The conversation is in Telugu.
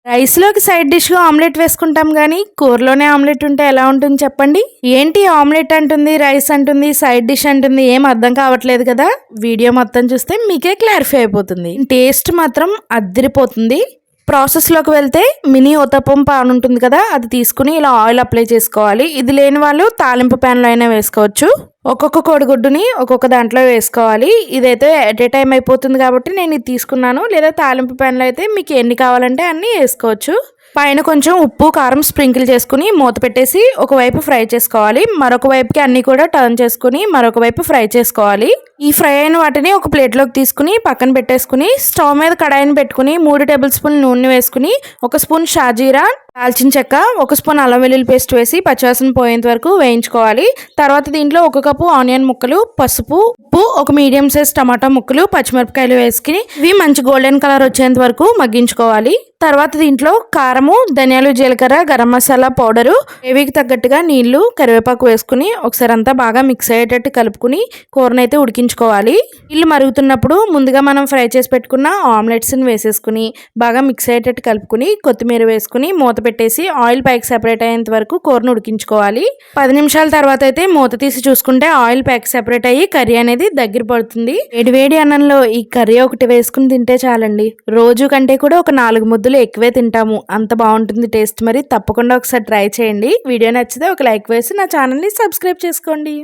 రైస్‌లోకి సైడ్ డిష్‌గా ఆమ్లెట్ వేసుకుంటాం గానీ, కూరలోనే ఆమ్లెట్ ఉంటే ఎలా ఉంటుంది చెప్పండి? ఏంటి ఆమ్లెట్ అంటుంది, రైస్ అంటుంది, సైడ్ డిష్ అంటుంది ఏం అర్థం కావట్లేదు కదా! వీడియో మొత్తం చూస్తే మీకే క్లారిఫై అయిపోతుంది. టేస్ట్ మాత్రం అద్దిరిపోతుంది. ప్రాసెస్‌లోకి వెళ్తే మినీ ఊతప్పం పాన్ ఉంటుంది కదా! అది తీసుకొని ఇలా ఆయిల్ అప్లై చేసుకోవాలి. ఇది లేని వాళ్ళు తాలింపు ప్యాన్‌లో అయినా వేసుకోవచ్చు. ఒక్కొక్క కోడిగుడ్డుని ఒక్కొక్క దాంట్లో వేసుకోవాలి. ఇదైతే ఎట్ ఏ టైమ్ అయిపోతుంది కాబట్టి నేను ఇది తీసుకున్నాను. లేదా తాలింపు ప్యాన్‌లో అయితే మీకు ఎన్ని కావాలంటే అన్నీ వేసుకోవచ్చు. పైన కొంచెం ఉప్పు, కారం స్ప్రింకిల్ చేసుకుని మూత పెట్టేసి ఒకవైపు ఫ్రై చేసుకోవాలి. మరొక వైపుకి అన్నీ కూడా టర్న్ చేసుకుని మరొక వైపు ఫ్రై చేసుకోవాలి. ఈ ఫ్రై అయిన వాటిని ఒక ప్లేట్లోకి తీసుకుని పక్కన పెట్టేసుకుని స్టవ్ మీద కడాయిని పెట్టుకుని 3 టేబుల్ స్పూన్ల నూనె వేసుకుని 1 స్పూన్ షాజీరా, దాల్చిన చెక్క, 1 స్పూన్ అల్లం వెల్లుల్లి పేస్ట్ వేసి పచ్చివాసన పోయేంత వరకు వేయించుకోవాలి. తర్వాత దీంట్లో 1 కప్పు ఆనియన్ ముక్కలు, పసుపు, ఉప్పు, ఒక మీడియం సైజ్ టమాటా ముక్కలు, పచ్చిమిరపకాయలు వేసుకుని ఇవి మంచి గోల్డెన్ కలర్ వచ్చేంత వరకు మగ్గించుకోవాలి. తర్వాత దీంట్లో కారము, ధనియాలు, జీలకర్ర, గరం మసాలా పౌడరు, గ్రేవీకి తగ్గట్టుగా నీళ్లు, కరివేపాకు వేసుకుని ఒకసారి అంతా బాగా మిక్స్ అయ్యేటట్టు కలుపుకుని కూరనైతే ఉడికించుకోవాలి. నీళ్లు మరుగుతున్నప్పుడు ముందుగా మనం ఫ్రై చేసి పెట్టుకున్న ఆమ్లెట్స్ని వేసేసుకుని బాగా మిక్స్ అయ్యేటట్టు కలుపుకుని కొత్తిమీర వేసుకుని మూత పెట్టేసి ఆయిల్ పైకి సెపరేట్ అయ్యేంత వరకు కూరను ఉడికించుకోవాలి. 10 నిమిషాల తర్వాత అయితే మూత తీసి చూసుకుంటే ఆయిల్ పైకి సెపరేట్ అయ్యి కర్రీ అనేది దగ్గర పడుతుంది. వేడి అన్నంలో ఈ కర్రీ ఒకటి వేసుకుని తింటే చాలండి. రోజు కంటే కూడా ఒక 4 ముద్దలు ఎక్కువే తింటాము. అంత బాగుంటుంది టేస్ట్. మరి తప్పకుండా ఒకసారి ట్రై చేయండి. వీడియో నచ్చితే ఒక లైక్ వేసి నా ఛానల్ని సబ్స్క్రైబ్ చేసుకోండి.